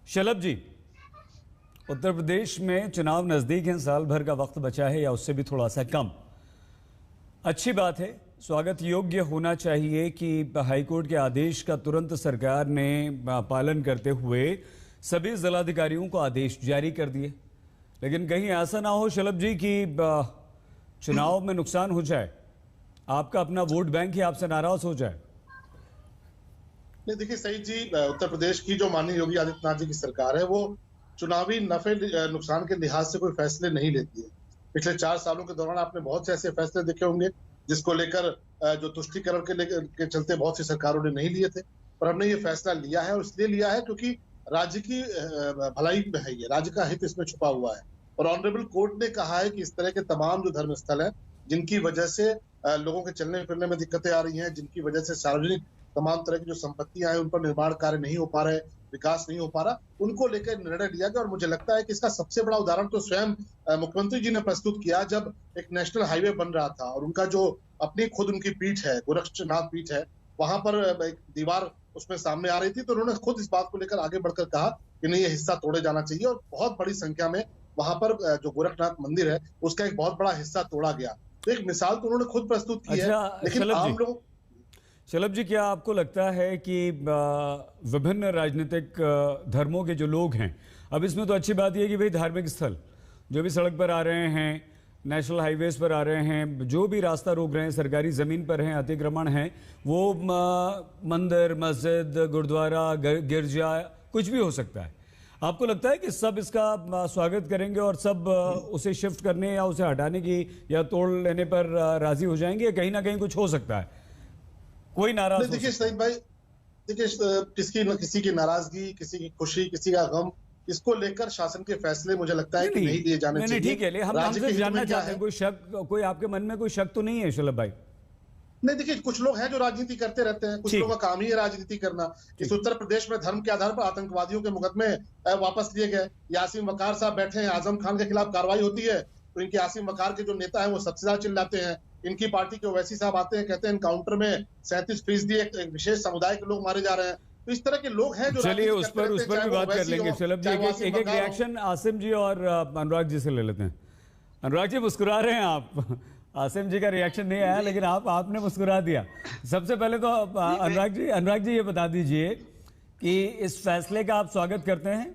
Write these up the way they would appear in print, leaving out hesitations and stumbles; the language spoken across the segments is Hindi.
शलभ जी, उत्तर प्रदेश में चुनाव नजदीक हैं, साल भर का वक्त बचा है या उससे भी थोड़ा सा कम। अच्छी बात है, स्वागत योग्य होना चाहिए कि हाईकोर्ट के आदेश का तुरंत सरकार ने पालन करते हुए सभी जिलाधिकारियों को आदेश जारी कर दिए। लेकिन कहीं ऐसा ना हो शलभ जी कि चुनाव में नुकसान हो जाए, आपका अपना वोट बैंक ही आपसे नाराज हो जाए। नहीं, देखिए सईद जी, उत्तर प्रदेश की जो माननीय योगी आदित्यनाथ जी की सरकार है वो चुनावी नफे नुकसान के लिहाज से कोई फैसले नहीं लेती है। पिछले 4 सालों के दौरान आपने बहुत से ऐसे फैसले देखे होंगे जिसको लेकर जो तुष्टीकरण के चलते बहुत सी सरकारों ने नहीं लिए थे, पर हमने ये फैसला लिया है और इसलिए लिया है क्योंकि राज्य की भलाई में है, ये राज्य का हित इसमें छुपा हुआ है। और ऑनरेबल कोर्ट ने कहा है कि इस तरह के तमाम जो धर्म स्थल है जिनकी वजह से लोगों के चलने फिरने में दिक्कतें आ रही हैं, जिनकी वजह से सार्वजनिक तमाम तरह की जो संपत्तियां हैं उन पर निर्माण कार्य नहीं हो पा रहे, विकास नहीं हो पा रहा, उनको लेकर निर्णय लिया गया। और मुझे लगता है कि इसका सबसे बड़ा उदाहरण तो स्वयं मुख्यमंत्री जी ने प्रस्तुत किया जब एक नेशनल हाईवे बन रहा था और उनका जो अपनी खुद उनकी पीठ है, गोरक्षनाथ पीठ है, वहां पर एक दीवार उसमें सामने आ रही थी, तो उन्होंने खुद इस बात को लेकर आगे बढ़कर कहा कि नहीं, ये हिस्सा तोड़े जाना चाहिए। और बहुत बड़ी संख्या में वहां पर जो गोरखनाथ मंदिर है उसका एक बहुत बड़ा हिस्सा तोड़ा गया। तो एक मिसाल तो उन्होंने खुद प्रस्तुत की है, लेकिन आम लोग। शलभ जी, क्या आपको लगता है कि विभिन्न राजनीतिक धर्मों के जो लोग हैं, अब इसमें तो अच्छी बात यह कि भाई धार्मिक स्थल जो भी सड़क पर आ रहे हैं, नेशनल हाईवेज पर आ रहे हैं, जो भी रास्ता रोक रहे हैं, सरकारी ज़मीन पर हैं, अतिक्रमण हैं, वो मंदिर, मस्जिद, गुरुद्वारा, गिरजा, कुछ भी हो सकता है। आपको लगता है कि सब इसका स्वागत करेंगे और सब उसे शिफ्ट करने या उसे हटाने की या तोड़ लेने पर राजी हो जाएंगे, या कहीं ना कहीं कुछ हो सकता है, कोई नाराज? देखिए सईद भाई, देखिए किसी की नाराजगी, किसी की खुशी, किसी का गम, इसको लेकर शासन के फैसले मुझे लगता है कि नहीं लिए जाने चाहिए। ठीक है, हम सिर्फ जानना चाहते हैं, कोई शक, कोई आपके मन में कोई शक तो नहीं है शलभ भाई? नहीं, देखिए कुछ लोग हैं जो राजनीति करते रहते हैं, कुछ लोगों का काम ही है राजनीति करना। इस उत्तर प्रदेश में धर्म के आधार पर आतंकवादियों के मुकदमे वापस लिए गए। यासीन वकार साहब बैठे हैं, आजम खान के खिलाफ कार्रवाई होती है तो इनके यासीन वकार के जो नेता है वो सबसे ज्यादा चिल्लाते हैं। इनकी पार्टी के ओवैसी साहब आते हैं, कहते हैं एनकाउंटर में 37% एक विशेष समुदाय के लोग मारे जा रहे हैं। तो इस तरह के लोग हैं जो, चलिए उस पर भी बात कर लेंगे। शलभ जी, एक रिएक्शन आसिम जी और अनुराग जी से ले लेते हैं। अनुराग जी, मुस्कुरा रहे हैं आप, आसिम जी का रिएक्शन नहीं आया लेकिन आपने मुस्कुरा दिया। सबसे पहले तो अनुराग जी ये बता दीजिए कि इस फैसले का आप स्वागत करते हैं?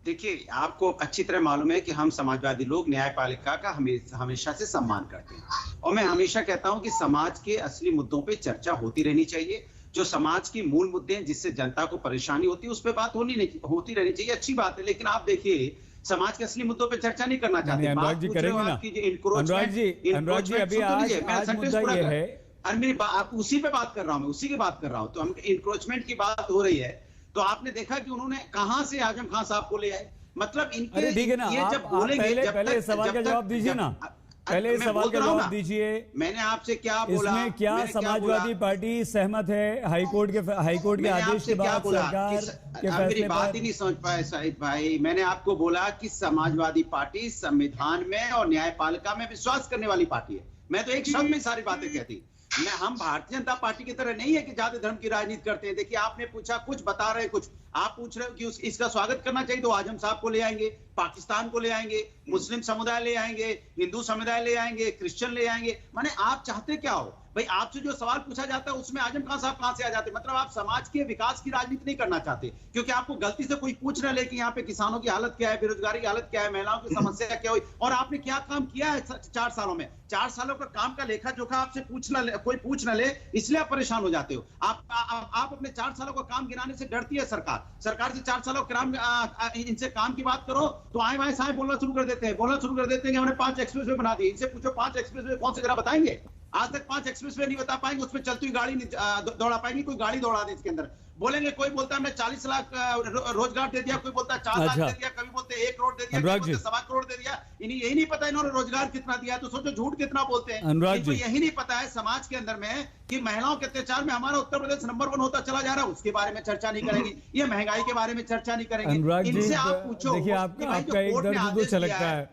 देखिए, आपको अच्छी तरह मालूम है कि हम समाजवादी लोग न्यायपालिका का हमेशा से सम्मान करते हैं और मैं हमेशा कहता हूं कि समाज के असली मुद्दों पे चर्चा होती रहनी चाहिए। जो समाज की मूल मुद्दे हैं जिससे जनता को परेशानी होती है उस पर बात होती रहनी चाहिए, अच्छी बात है। लेकिन आप देखिए, समाज के असली मुद्दों पे चर्चा नहीं करना चाहते। अनुराग जी करेंगे ना? अनुराग जी अभी आज मुद्दा ये है, उसी पे बात कर रहा हूं मैं, उसी की बात कर रहा हूं। तो हम इंक्रोचमेंट की बात हो रही है तो आपने देखा कि उन्होंने कहां से आजम खान साहब को ले आए, मतलब इनके, ठीक है ना, ये जब बोलेंगे, पहले सवाल का जवाब दीजिए ना, पहले सवाल का जवाब दीजिए। मैंने आपसे क्या बोला? इसमें क्या समाजवादी पार्टी सहमत है हाईकोर्ट के आदेश के बाद सरकार के फैसले? मेरी बात ही नहीं समझ पाए शाहिद भाई। मैंने आपको बोला कि समाजवादी पार्टी संविधान में और न्यायपालिका में विश्वास करने वाली पार्टी है। मैं तो एक शब्द में सारी बातें कहती। हम भारतीय जनता पार्टी की तरह नहीं है कि जाति धर्म की राजनीति करते हैं। देखिए, आपने पूछा, कुछ बता रहे, कुछ आप पूछ रहे हो कि इसका स्वागत करना चाहिए तो आजम साहब को ले आएंगे, पाकिस्तान को ले आएंगे, मुस्लिम समुदाय ले आएंगे, हिंदू समुदाय ले आएंगे, क्रिश्चियन ले आएंगे। माने आप चाहते क्या हो भाई? आपसे जो सवाल पूछा जाता है उसमें आजम खान साहब कहां से आ जाते? मतलब आप समाज के विकास की राजनीति नहीं करना चाहते, क्योंकि आपको गलती से कोई पूछ रहा है कि यहाँ पे किसानों की हालत क्या है, बेरोजगारी की हालत क्या है, महिलाओं की समस्या क्या हुई, और आपने क्या काम किया है 4 सालों में। 4 सालों का काम का लेखा जोखा आपसे कोई पूछ ना ले, इसलिए आप परेशान हो जाते हो। आप अपने 4 सालों का काम गिनाने से डरती है सरकार से 4 सालों के इनसे काम की बात करो तो आए वाए साए बोलना शुरू कर देते हैं कि हमने 5 एक्सप्रेसवे बना दी। इनसे पूछो 5 एक्सप्रेसवे कौन से जरा बताएंगे? आज तक 5 एक्सप्रेसवे नहीं बता पाएंगे, उसमें चलती हुई गाड़ी दौड़ा पाएंगे, कोई गाड़ी दौड़ा दे इसके अंदर। बोलेंगे, कोई बोलता है हमने 40 लाख रोजगार दे दिया, कोई बोलता है 4 लाख दे दिया, कभी बोलते हैं 1 करोड़ दे दिया, कभी बोलते हैं 1.25 करोड़ दे दिया। इन्हें यही नहीं पता इन्होंने रोजगार कितना दिया, तो सोचो झूठ कितना बोलते हैं। इनको यही नहीं पता है समाज के अंदर में कि महिलाओं के अत्याचार में हमारा उत्तर प्रदेश नंबर 1 होता चला जा रहा है, उसके बारे में चर्चा नहीं करेंगे। ये महंगाई के बारे में चर्चा नहीं करेंगे। इनसे आप पूछो। देखिए, आपका एक दर्द तो छलकता है,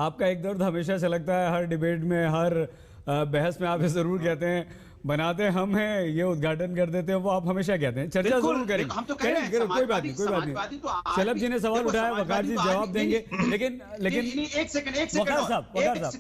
आपका एक दर्द हमेशा छलकता है हर डिबेट में, हर बहस में आप जरूर कहते हैं बनाते हम हैं, ये उद्घाटन कर देते हैं वो, आप हमेशा कहते हैं। चर्चा बिल्कुल, जरूर करें, हम तो कह रहे हैं, कोई बात नहीं, कोई बात समाजवादी तो नहीं। आज शलभ जी ने भी- सवाल देखो, उठाया, वकार जी समाजवादी तो जवाब आज देंगे, नहीं- लेकिन नहीं, एक सेकंड वकार साहब,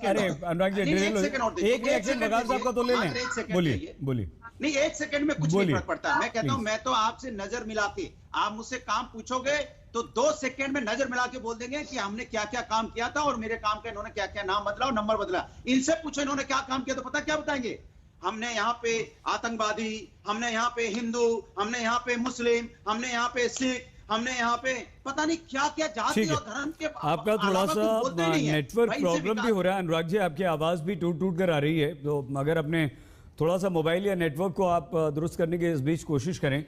अरे अनुराग जी, एक रिएक्शन वकार साहब का तो ले लें। बोलिए बोलिए। नहीं, एक सेकंड में कुछ नहीं बोलिए, फर्क पड़ता। मैं कहता हूं, प्लीज। मैं तो आपसे नजर मिला के, आप मुझसे काम पूछोगे तो 2 सेकंड में नजर मिला के बोल देंगे कि हमने क्या क्या काम किया था और मेरे काम का इन्होंने क्या क्या नाम बदला और नंबर बदला। इनसे पूछो इन्होंने क्या काम किया तो पता क्या बताएंगे? हमने यहाँ पे आतंकवादी, हमने यहाँ पे हिंदू, हमने यहाँ पे मुस्लिम, हमने यहाँ पे सिख, हमने यहाँ पे पता नहीं क्या क्या जाति ठीक है, और धर्म के आपका थोड़ा अलावा कुछ सा बोलते ही नहीं है। नेटवर्क भाई, इनसे प्रॉब्लम भी विकास- हो रहा है अनुराग जी, आपकी आवाज भी टूट टूट कर आ रही है, तो अगर अपने थोड़ा सा मोबाइल या नेटवर्क को आप दुरुस्त करने की इस बीच कोशिश करें।